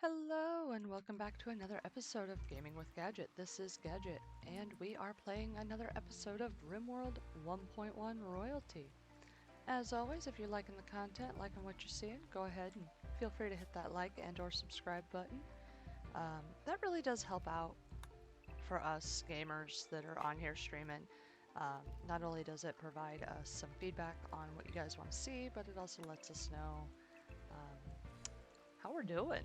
Hello and welcome back to another episode of Gaming with Gadget. This is Gadget, and we are playing another episode of Rimworld 1.1 Royalty. As always, if you're liking the content, liking what you're seeing, go ahead and feel free to hit that like and or subscribe button. That really does help out for us gamers that are on here streaming. Not only does it provide us some feedback on what you guys want to see, but it also lets us know how we're doing.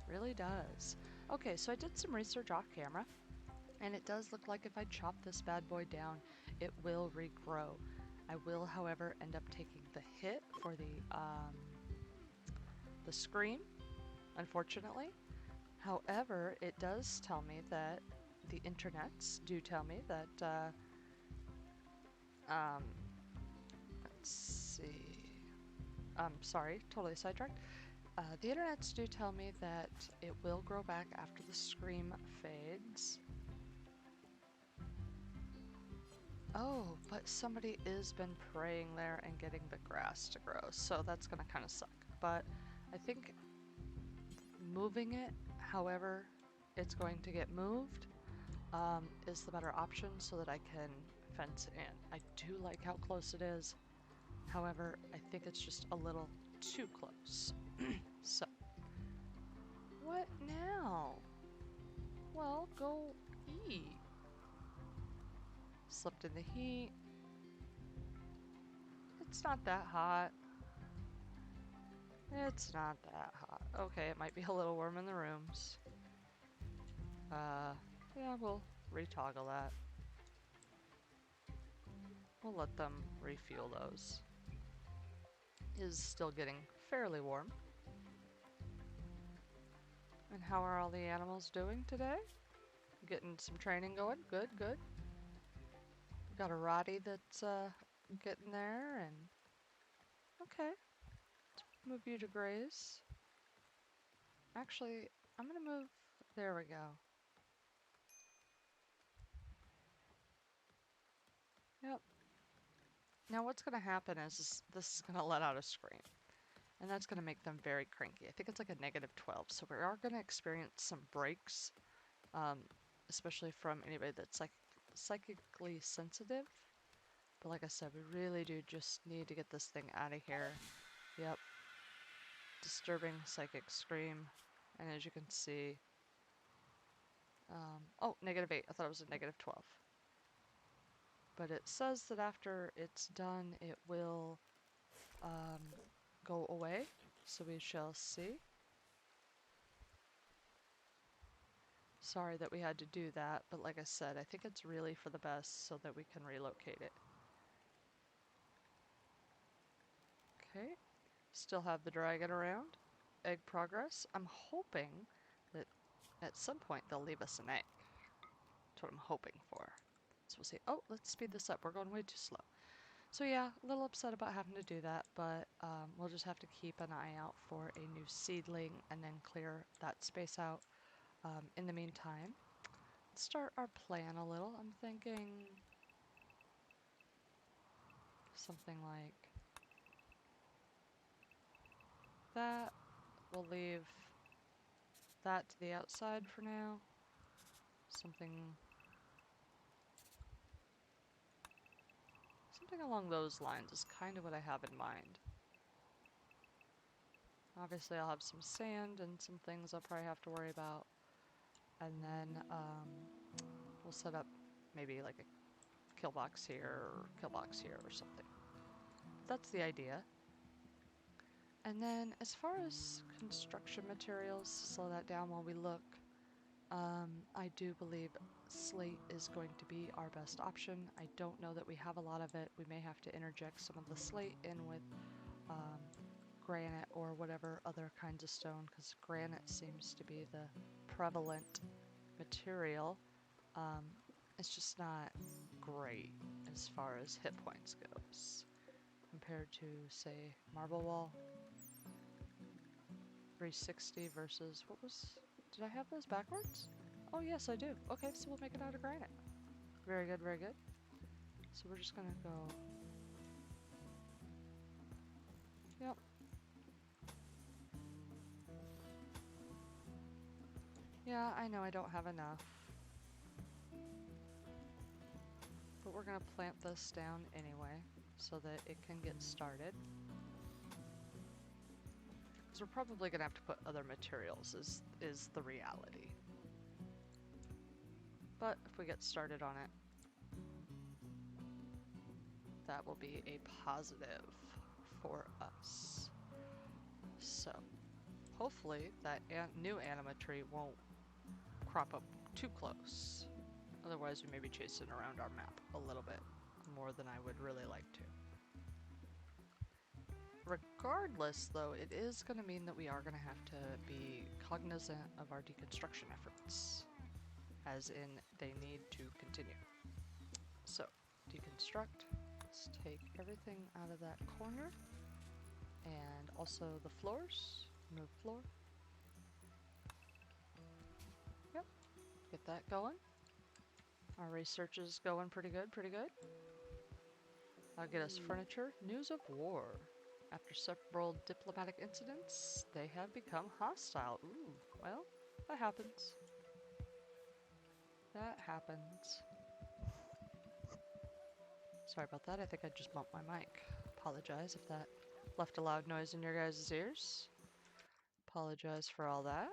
Really does. Okay, so I did some research off camera, and it does look like if I chop this bad boy down, it will regrow. I will, however, end up taking the hit for the scream, unfortunately. However, it does tell me that the internets do tell me that, let's see. Sorry, totally sidetracked. The internets do tell me that it will grow back after the scream fades. Oh, but somebody has been praying there and getting the grass to grow, so that's gonna kind of suck. But I think moving it, however it's going to get moved, is the better option so that I can fence it in. I do like how close it is. However, I think it's just a little too close. So, what now? Well, go eat. Slipped in the heat. It's not that hot. It's not that hot. Okay, it might be a little warm in the rooms. Yeah, we'll retoggle that. We'll let them refuel those. Is still getting fairly warm. And how are all the animals doing today? Getting some training going? Good, good. We've got a Roddy that's getting there, and okay. Let's move you to graze. Actually, I'm gonna move. There we go. Yep. Now what's gonna happen is this is gonna let out a scream. And that's going to make them very cranky. I think it's like a -12, so we are going to experience some breaks, especially from anybody that's like psychically sensitive. But like I said, we really do just need to get this thing out of here. Yep. Disturbing psychic scream. And as you can see, oh, -8. I thought it was a -12. But it says that after it's done, it will go away. So we shall see. Sorry that we had to do that, but like I said, I think it's really for the best so that we can relocate it. Okay, still have the dragon around. Egg progress. I'm hoping that at some point they'll leave us an egg. That's what I'm hoping for. So we'll see. Oh, let's speed this up. We're going way too slow. So yeah, a little upset about having to do that, but we'll just have to keep an eye out for a new seedling and then clear that space out. In the meantime, let's start our plan a little. I'm thinking something like that. We'll leave that to the outside for now. Something along those lines is kind of what I have in mind. Obviously I'll have some sand and some things I'll probably have to worry about. And then we'll set up maybe like a kill box here or something. That's the idea. And then as far as construction materials, slow that down while we look. I do believe slate is going to be our best option. I don't know that we have a lot of it. We may have to interject some of the slate in with granite or whatever other kinds of stone, because granite seems to be the prevalent material. It's just not great as far as hit points goes compared to, say, marble wall. 360 versus, what was, did I have those backwards? Oh yes, I do. Okay, so we'll make it out of granite. Very good, very good. So we're just gonna go, yep. Yeah, I know I don't have enough. But we're gonna plant this down anyway, so that it can get started. Because we're probably gonna have to put other materials, is the reality. But if we get started on it, that will be a positive for us. So, hopefully that new anima tree won't crop up too close. Otherwise, we may be chasing around our map a little bit more than I would really like to. Regardless, though, it is going to mean that we are going to have to be cognizant of our deconstruction efforts, as in they need to continue. So, deconstruct. Let's take everything out of that corner, and also the floors. Move floor. Yep, get that going. Our research is going pretty good, pretty good. I'll get us furniture. News of war. After several diplomatic incidents, they have become hostile. Ooh, well, that happens. That happens. Sorry about that. I think I just bumped my mic. Apologize if that left a loud noise in your guys' ears. Apologize for all that.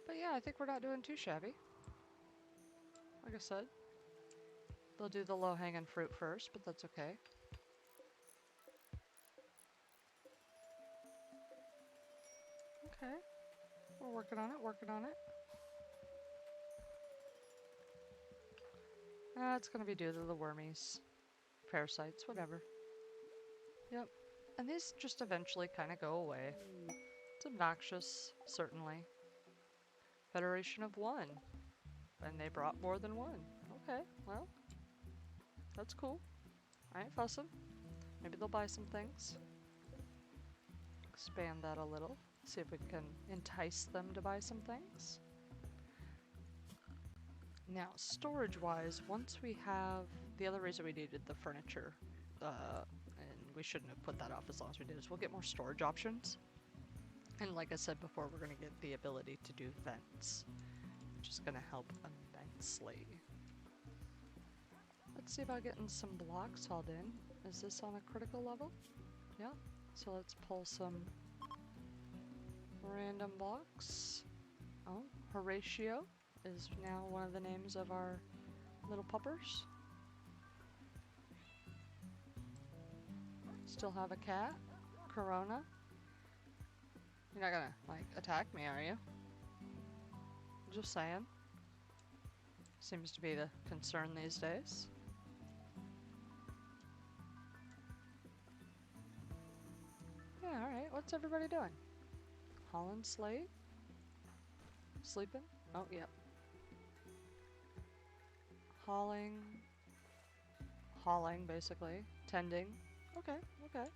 But yeah, I think we're not doing too shabby. Like I said, they'll do the low-hanging fruit first, but that's okay. Okay. We're working on it, working on it. It's gonna be due to the wormies. Parasites, whatever. Yep. And these just eventually kind of go away. It's obnoxious, certainly. Federation of one. And they brought more than one. Okay, well. That's cool. I ain't fussing. Maybe they'll buy some things. Expand that a little. See if we can entice them to buy some things. Now, storage-wise, once we have... The other reason we needed the furniture, and we shouldn't have put that off as long as we did, is we'll get more storage options. And like I said before, we're going to get the ability to do vents, which is going to help immensely. Let's see about getting some blocks hauled in. Is this on a critical level? Yeah. So let's pull some random blocks. Oh, Horatio is now one of the names of our little puppers. Still have a cat. Corona. You're not gonna, like, attack me, are you? Just saying. Seems to be the concern these days. Yeah, alright. What's everybody doing? Holland Slate? Sleeping? Oh, yep. Hauling, basically. Tending. Okay, okay.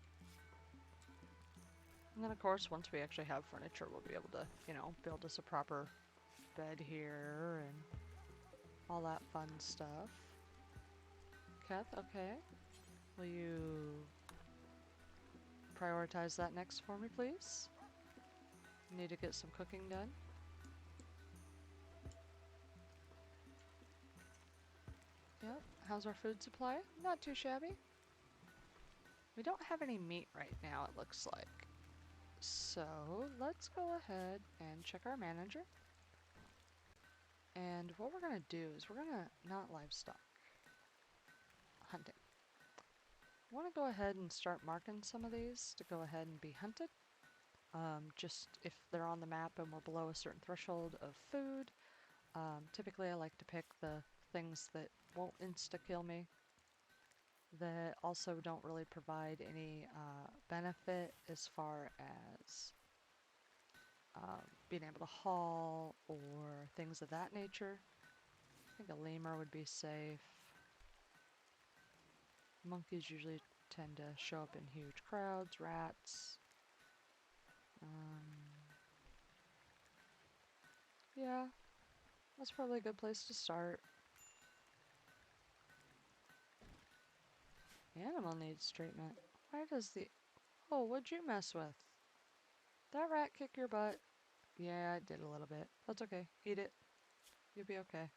And then, of course, once we actually have furniture, we'll be able to, you know, build us a proper bed here and all that fun stuff. Keth, okay. Will you prioritize that next for me, please? Need to get some cooking done. Yep. How's our food supply? Not too shabby. We don't have any meat right now, it looks like. So let's go ahead and check our manager. And what we're gonna do is we're gonna, not livestock, hunting. I wanna go ahead and start marking some of these to go ahead and be hunted. Just if they're on the map and we're below a certain threshold of food. Typically I like to pick the things that won't insta-kill me, that also don't really provide any benefit as far as being able to haul or things of that nature. I think a lemur would be safe. Monkeys usually tend to show up in huge crowds. Rats. Yeah, that's probably a good place to start. Animal needs treatment. Why does the... Oh, what'd you mess with? That rat kick your butt? Yeah, it did a little bit. That's okay. Eat it. You'll be okay.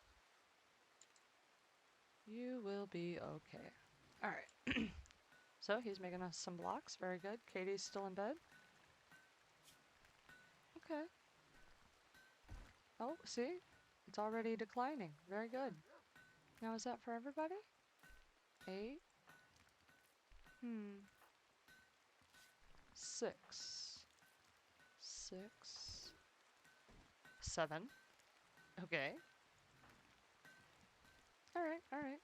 You will be okay. All right. So he's making us some blocks. Very good. Katie's still in bed. Okay. Oh, see? It's already declining. Very good. Now, is that for everybody? 8. Hmm. 6. 6. 7. Okay. Alright, alright.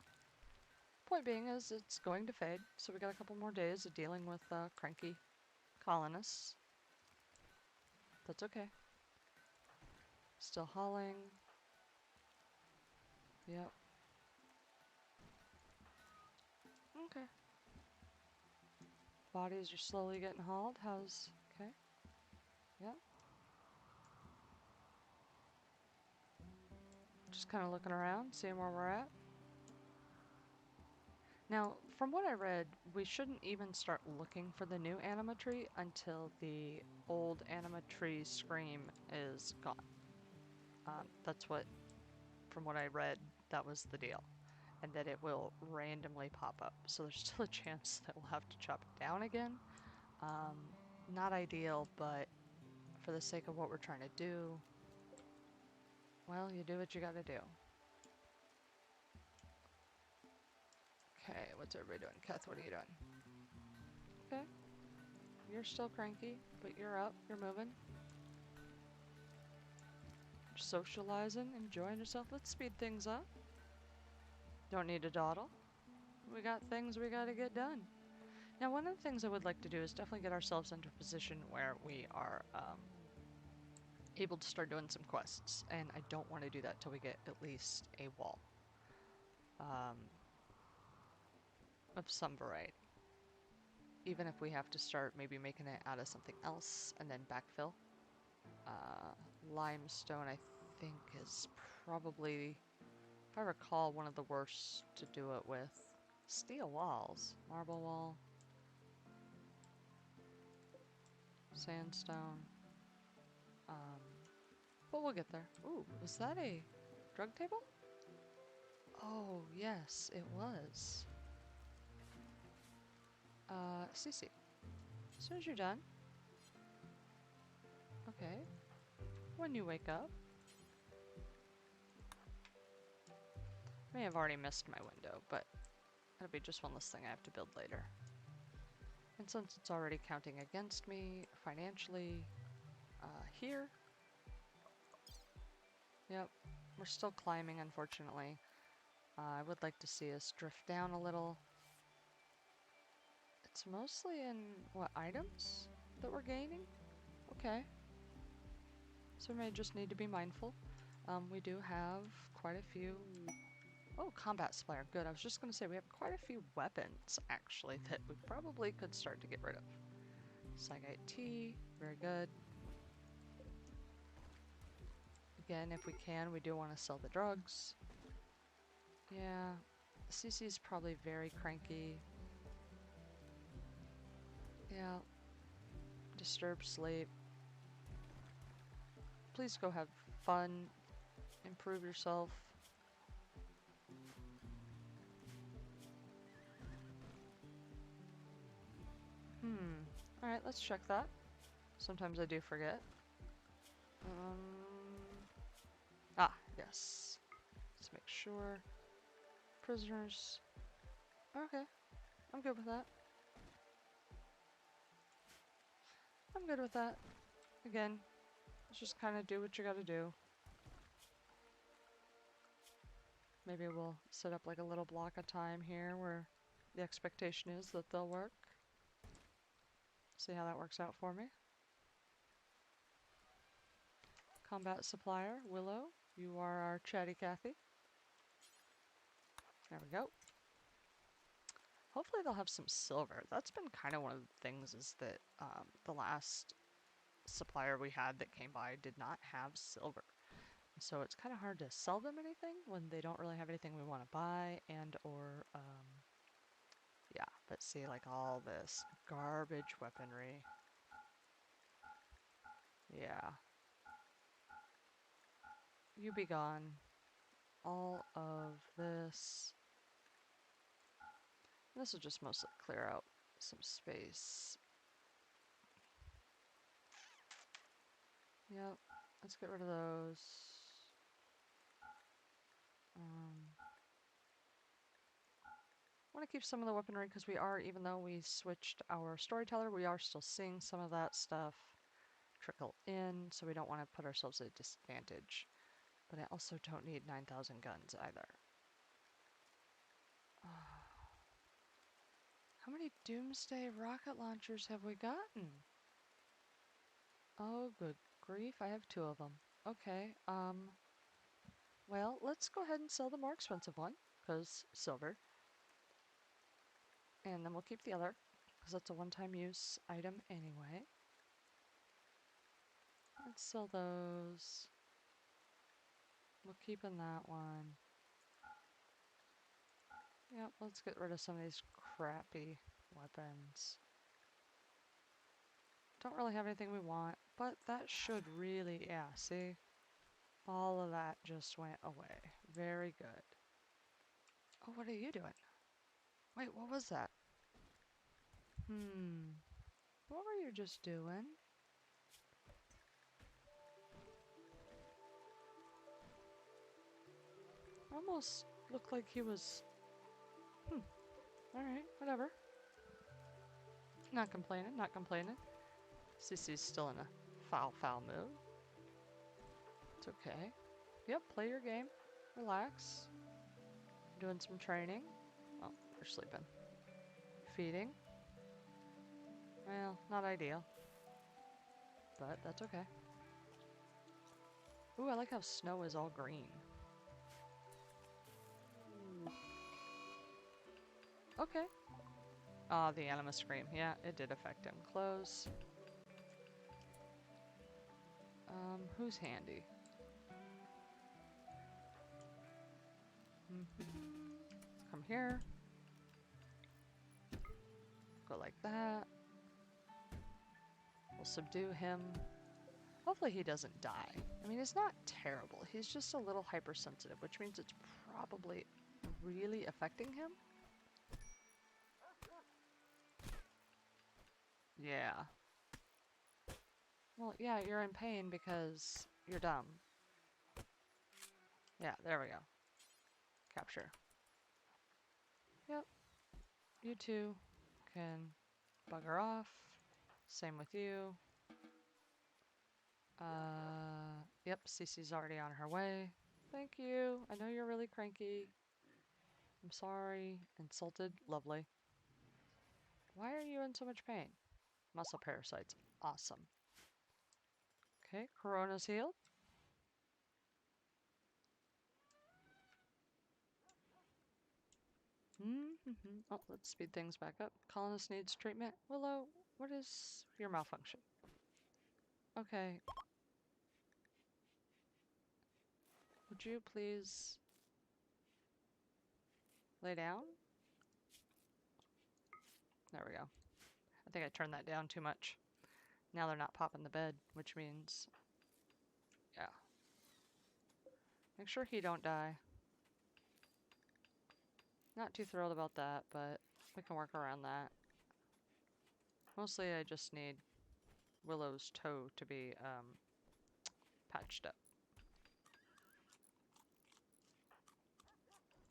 Point being is it's going to fade, so we got a couple more days of dealing with cranky colonists. That's okay. Still hauling. Yep. Okay. Bodies are slowly getting hauled. How's... Okay. Yep. Just kind of looking around, seeing where we're at. Now, from what I read, we shouldn't even start looking for the new Anima tree until the old Anima tree scream is gone. That's what, from what I read, that was the deal. And that it will randomly pop up. So there's still a chance that we'll have to chop it down again. Not ideal, but for the sake of what we're trying to do, well, you do what you gotta do. Okay, what's everybody doing? Kath, what are you doing? Okay. You're still cranky, but you're up, you're moving. Socializing, enjoying yourself. Let's speed things up. Don't need to dawdle. We got things we gotta get done. Now, one of the things I would like to do is definitely get ourselves into a position where we are able to start doing some quests, and I don't want to do that till we get at least a wall um, of some variety. Even if we have to start maybe making it out of something else and then backfill. Limestone, I think, is probably, if I recall, one of the worst to do it with. Steel walls, marble wall, sandstone. But we'll get there. Ooh, was that a drug table? Oh, yes, it was. Cece, as soon as you're done. Okay. When you wake up. May have already missed my window, but that'll be just one less thing I have to build later. And since it's already counting against me financially, here. Yep, we're still climbing, unfortunately. I would like to see us drift down a little. It's mostly in, what, items that we're gaining? Okay. So we may just need to be mindful. We do have quite a few... Oh, combat supplier. Good. I was just going to say we have quite a few weapons, actually, that we probably could start to get rid of. Cygite tea. Very good. Again, if we can, we do want to sell the drugs. Yeah. CC's probably very cranky. Yeah. Disturbed sleep. Please go have fun. Improve yourself. Alright, let's check that. Sometimes I do forget. Yes. Let's make sure. Prisoners. Okay. I'm good with that. I'm good with that. Again, let's just kind of do what you gotta do. Maybe we'll set up like a little block of time here where the expectation is that they'll work. See how that works out for me. Combat supplier, Willow. You are our chatty Cathy. There we go. Hopefully they'll have some silver. That's been kind of one of the things is that the last supplier we had that came by did not have silver. So it's kind of hard to sell them anything when they don't really have anything we want to buy and or, yeah, but see like all this garbage weaponry. Yeah. You be gone. All of this. This will just mostly clear out some space. Yep, let's get rid of those. I want to keep some of the weaponry because we are, even though we switched our storyteller, we are still seeing some of that stuff trickle in, so we don't want to put ourselves at a disadvantage. But I also don't need 9,000 guns either. How many Doomsday rocket launchers have we gotten? Oh, good grief, I have 2 of them. Okay, well, let's go ahead and sell the more expensive one, because silver. And then we'll keep the other, because that's a one-time use item anyway. Let's sell those. We'll keep in that one. Yep, let's get rid of some of these crappy weapons. Don't really have anything we want, but that should really, yeah, see? All of that just went away. Very good. Oh, what are you doing? Wait, what was that? What were you just doing? Almost looked like he was... Alright, whatever. Not complaining, not complaining. Sissy's still in a foul mood. It's okay. Yep, play your game. Relax. Doing some training. Oh, they're sleeping. Feeding. Well, not ideal. But that's okay. Ooh, I like how snow is all green. Okay. Ah, the Anima scream. Yeah, it did affect him. Close. Who's handy? Come here. Go like that. We'll subdue him. Hopefully he doesn't die. I mean, it's not terrible. He's just a little hypersensitive, which means it's probably really affecting him. Yeah. Well, yeah, you're in pain because you're dumb. Yeah, there we go. Capture. Yep. You two can bugger off. Same with you. Yep, Cece's already on her way. Thank you. I know you're really cranky. I'm sorry. Insulted. Lovely. Why are you in so much pain? Muscle parasites. Awesome. Okay, Corona's healed. Oh, let's speed things back up. Colonist needs treatment. Willow, what is your malfunction? Okay. Would you please lay down? There we go. I think I turned that down too much. Now they're not popping the bed, which means, yeah. Make sure he don't die. Not too thrilled about that, but we can work around that. Mostly I just need Willow's toe to be patched up.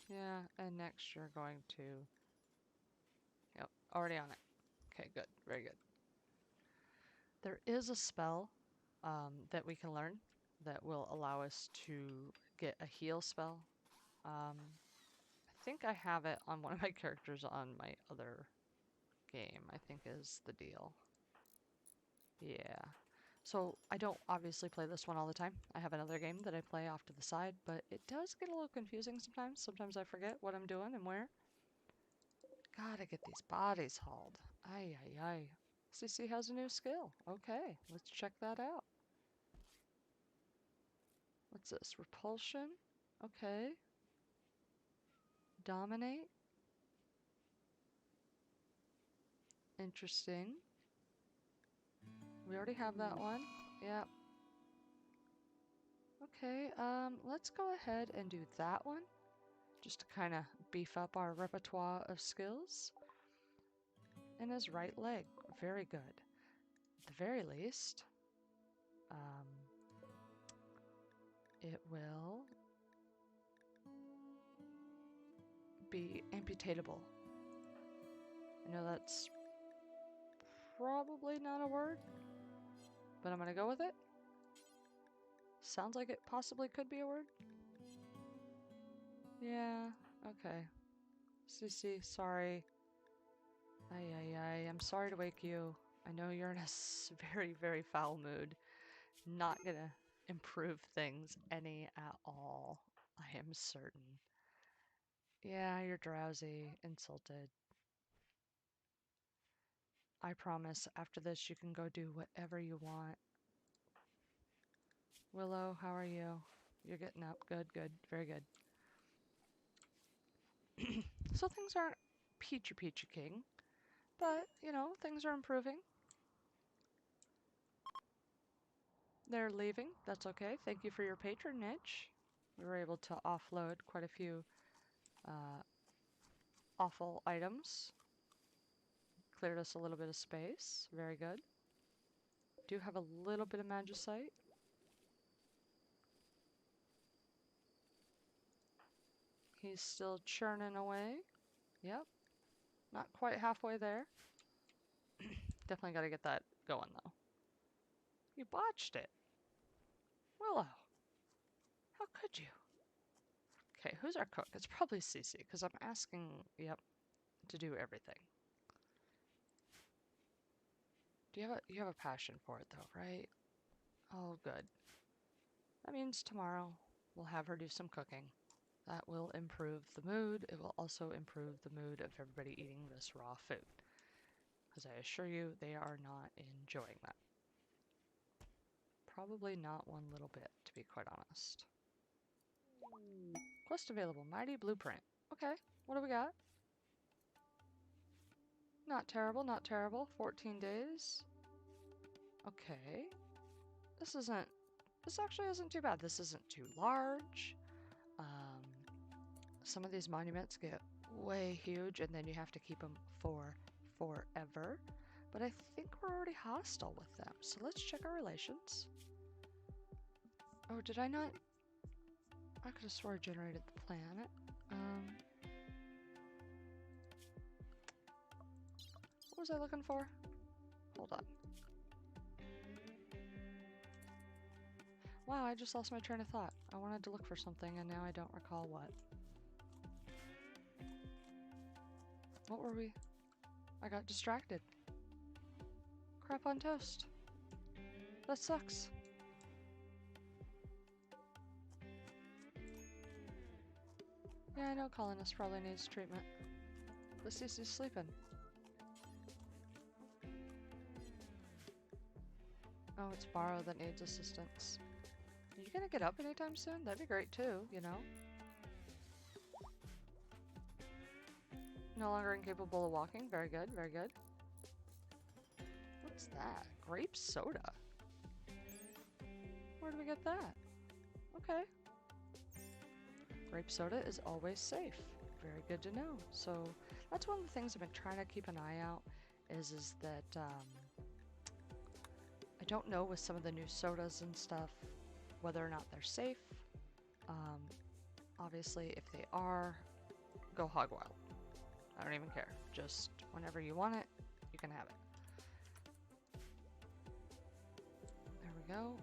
Yeah, and next you're going to... Yep, already on it. Okay, good. Very good. There is a spell that we can learn that will allow us to get a heal spell. I think I have it on one of my characters on my other game, I think is the deal. Yeah. So I don't obviously play this one all the time. I have another game that I play off to the side, but it does get a little confusing sometimes. Sometimes I forget what I'm doing and where. Gotta get these bodies hauled. Ay, ay, ay. CC has a new skill. Okay, let's check that out. What's this? Repulsion? Okay. Dominate? Interesting. We already have that one. Yep. Okay, let's go ahead and do that one, just to kind of beef up our repertoire of skills. And his right leg, very good. At the very least, it will be amputatable. I know that's probably not a word, but I'm gonna go with it. Sounds like it possibly could be a word. Yeah, okay. Cece, sorry. I'm sorry to wake you. I know you're in a very, very foul mood. Not gonna improve things any at all. I am certain. Yeah, you're drowsy, insulted. I promise after this you can go do whatever you want. Willow, how are you? You're getting up. Good, good. Very good. So things aren't peachy peachy king, but, you know, things are improving. They're leaving. That's okay. Thank you for your patronage. We were able to offload quite a few awful items. Cleared us a little bit of space. Very good. Do have a little bit of magicite. He's still churning away. Yep. Not quite halfway there. Definitely got to get that going, though. You botched it. Willow. How could you? Okay, who's our cook? It's probably Cece, because I'm asking, yep, to do everything. Do you have a passion for it, though, right? Oh, good. That means tomorrow we'll have her do some cooking. That will improve the mood. It will also improve the mood of everybody eating this raw food. Because I assure you, they are not enjoying that. Probably not one little bit, to be quite honest. Quest available, Mighty Blueprint. Okay, what do we got? Not terrible, not terrible. 14 days. Okay. This actually isn't too bad. This isn't too large. Some of these monuments get way huge and then you have to keep them for forever. But I think we're already hostile with them. So let's check our relations. Oh, did I not? I could have swore I generated the planet. What was I looking for? Hold on. Wow, I just lost my train of thought. I wanted to look for something and now I don't recall what. What were we? I got distracted. Crap on toast. That sucks. Yeah, I know Colonist probably needs treatment. But Cece's sleeping. Oh, it's Borrow that needs assistance. Are you gonna get up anytime soon? That'd be great too, you know? No longer incapable of walking. Very good, very good. What's that? Grape soda? Where do we get that? Okay. Grape soda is always safe. Very good to know. So that's one of the things I've been trying to keep an eye out is that I don't know with some of the new sodas and stuff whether or not they're safe. Obviously, if they are, go hog wild. I don't even care. Just whenever you want it, you can have it. There we go.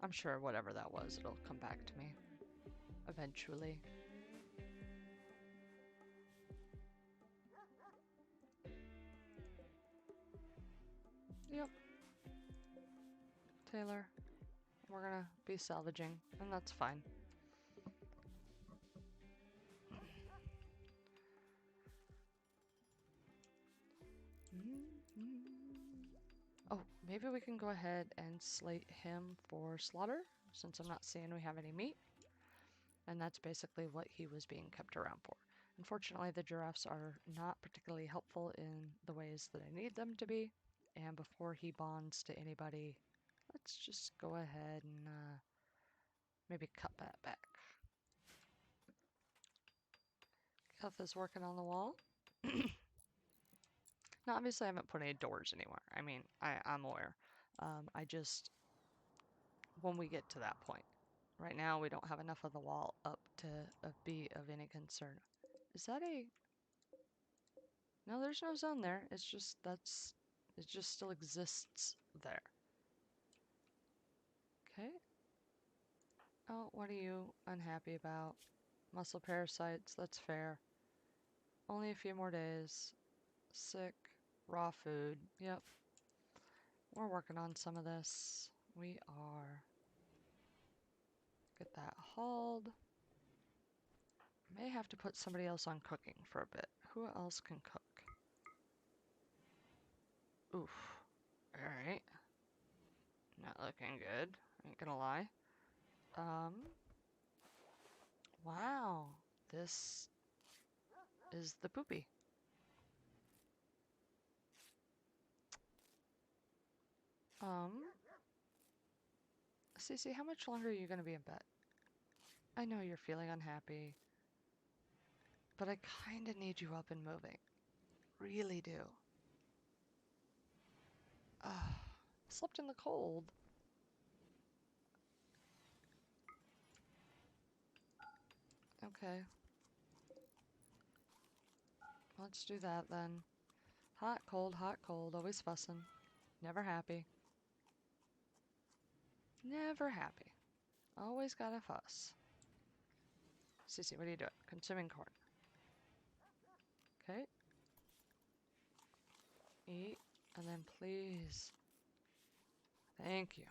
I'm sure whatever that was, it'll come back to me eventually. Yep. Taylor, we're gonna be salvaging, and that's fine. Oh, maybe we can go ahead and slate him for slaughter, since I'm not seeing we have any meat. And that's basically what he was being kept around for. Unfortunately, the giraffes are not particularly helpful in the ways that I need them to be. And before he bonds to anybody, let's just go ahead and maybe cut that back. Keth is working on the wall. Now, obviously, I haven't put any doors anywhere. I mean, I'm aware. I just, when we get to that point, right now we don't have enough of the wall up to be of any concern. Is that a... No, there's no zone there. It's just, it just still exists there. Okay. Oh, what are you unhappy about? Muscle parasites, that's fair. Only a few more days. Sick. Raw food. Yep. We're working on some of this. We are. Get that hauled. May have to put somebody else on cooking for a bit. Who else can cook? Oof. Alright. Not looking good. Ain't gonna lie. Wow. This is the poopy. Cece, how much longer are you gonna be in bed? I know you're feeling unhappy, but I kinda need you up and moving. Really do. Slept in the cold. Okay. Let's do that then. Hot, cold, always fussing. Never happy. Never happy. Always gotta fuss. Cece, what are you doing? Consuming corn. Okay. Eat, and then please. Thank you.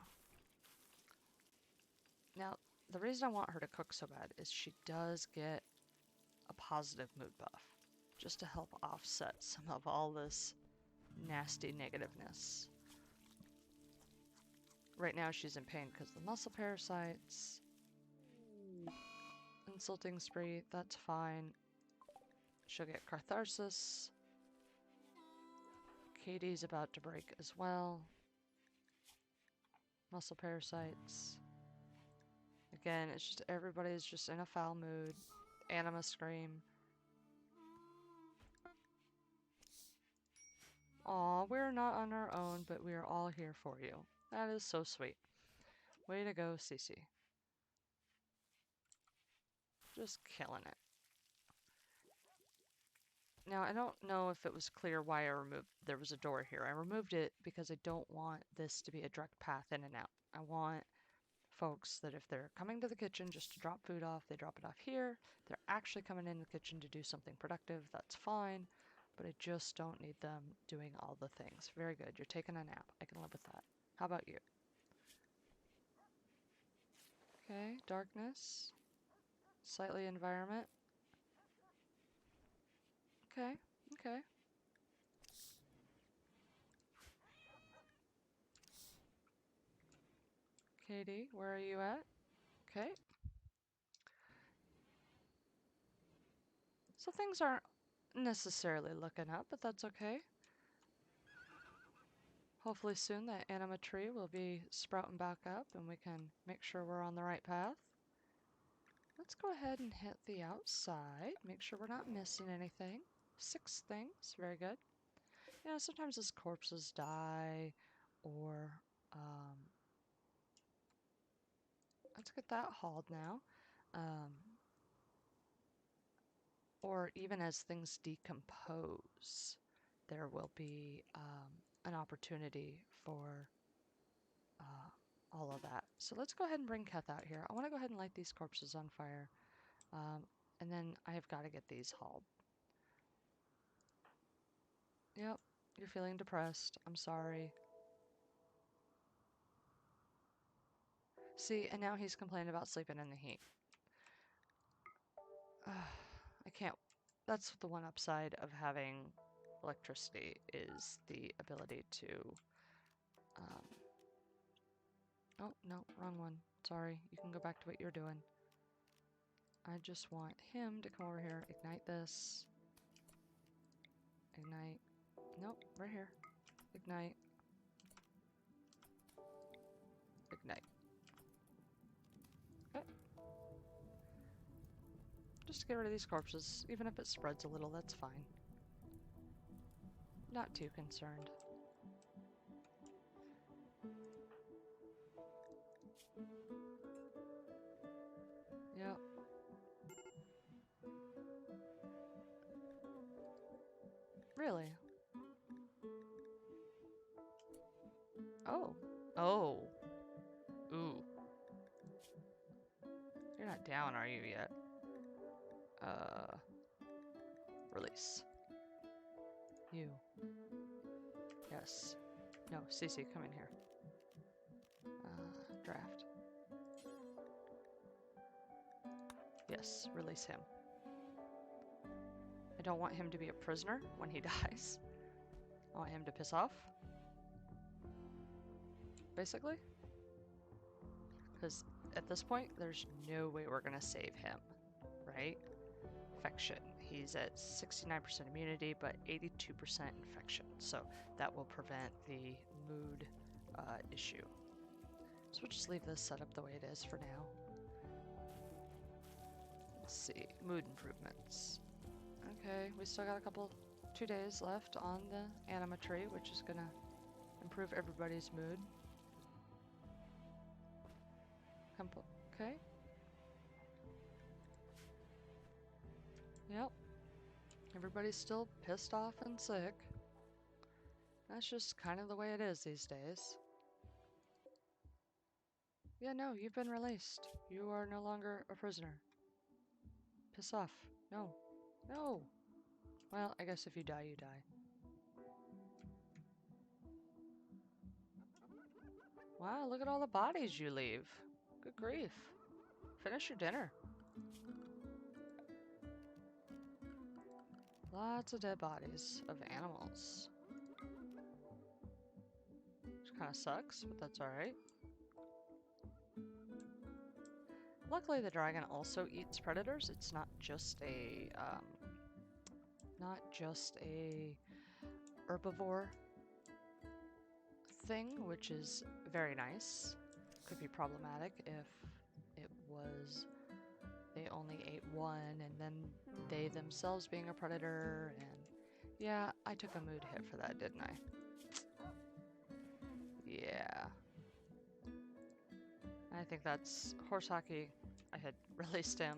Now, the reason I want her to cook so bad is she does get a positive mood buff, just to help offset some of all this nasty negativeness. Right now she's in pain because of the muscle parasites. Insulting spree, that's fine. She'll get catharsis. Katie's about to break as well. Muscle parasites. Again, it's just everybody's just in a foul mood. Anima scream. Aw, we're not on our own, but we are all here for you. That is so sweet. Way to go, Cece. Just killing it. Now, I don't know if it was clear why I removed, there was a door here. I removed it because I don't want this to be a direct path in and out. I want folks that if they're coming to the kitchen just to drop food off, they drop it off here. They're actually coming in the kitchen to do something productive, that's fine. But I just don't need them doing all the things. Very good. You're taking a nap. I can live with that. How about you? Okay, darkness. Slightly environment. Okay, okay. Katie, where are you at? Okay. So things aren't necessarily looking up, but that's okay. Hopefully soon that anima tree will be sprouting back up and we can make sure we're on the right path. Let's go ahead and hit the outside. Make sure we're not missing anything. 6 things. Very good. You know, sometimes as corpses die or... let's get that hauled now. Or even as things decompose, there will be an opportunity for all of that. So let's go ahead and bring Keth out here. I want to go ahead and light these corpses on fire. And then I've got to get these hauled. Yep, you're feeling depressed. I'm sorry. See, and now he's complaining about sleeping in the heat. I can't. That's the one upside of having electricity is the ability to... oh, no, wrong one. Sorry, you can go back to what you're doing. I just want him to come over here, ignite this. Ignite. Nope, right here. Ignite. Ignite. Okay. Just get rid of these corpses. Even if it spreads a little, that's fine. Not too concerned. Yep. Really? Oh. Oh. Ooh. You're not down, are you, yet? Release. You. Yes. No, Cece, come in here. Draft. Yes, release him. I don't want him to be a prisoner when he dies. I want him to piss off, basically. Because at this point, there's no way we're going to save him, right? Infection. He's at 69% immunity, but 82% infection. So that will prevent the mood issue. So we'll just leave this set up the way it is for now. Let's see. Mood improvements. Okay, we still got 2 days left on the Anima tree, which is going to improve everybody's mood. Okay. Yep. Everybody's still pissed off and sick. That's just kind of the way it is these days. Yeah, no, you've been released. You are no longer a prisoner. Piss off. No. No. Well, I guess if you die, you die. Wow, look at all the bodies you leave. Good grief. Finish your dinner. Lots of dead bodies of animals. Which kind of sucks, but that's alright. Luckily, the dragon also eats predators. It's not just a herbivore thing, which is very nice. Could be problematic if it was they only ate one and then they themselves being a predator. And yeah, I took a mood hit for that, didn't I? Yeah. I think that's horse hockey. I had released him,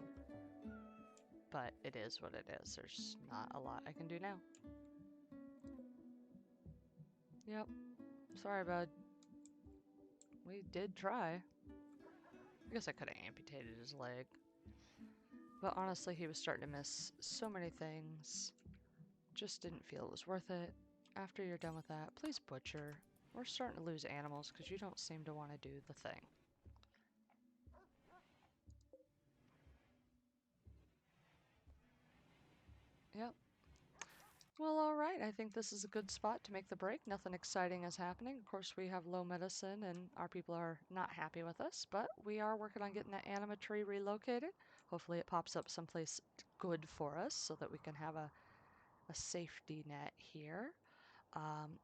but it is what it is. There's not a lot I can do now. Yep. Sorry, bud. We did try. I guess I could have amputated his leg. But honestly, he was starting to miss so many things. Just didn't feel it was worth it. After you're done with that, please butcher. We're starting to lose animals because you don't seem to want to do the thing. Yep. Well, alright, I think this is a good spot to make the break. Nothing exciting is happening. Of course, we have low medicine and our people are not happy with us, but we are working on getting that anima tree relocated. Hopefully it pops up someplace good for us so that we can have a safety net here.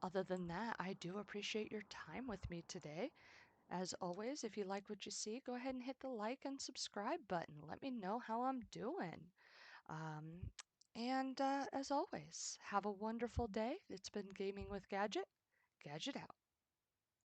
Other than that, I do appreciate your time with me today. As always, if you like what you see, go ahead and hit the like and subscribe button. Let me know how I'm doing. Um, and as always, have a wonderful day. It's been Gaming with Gadget. Gadget out.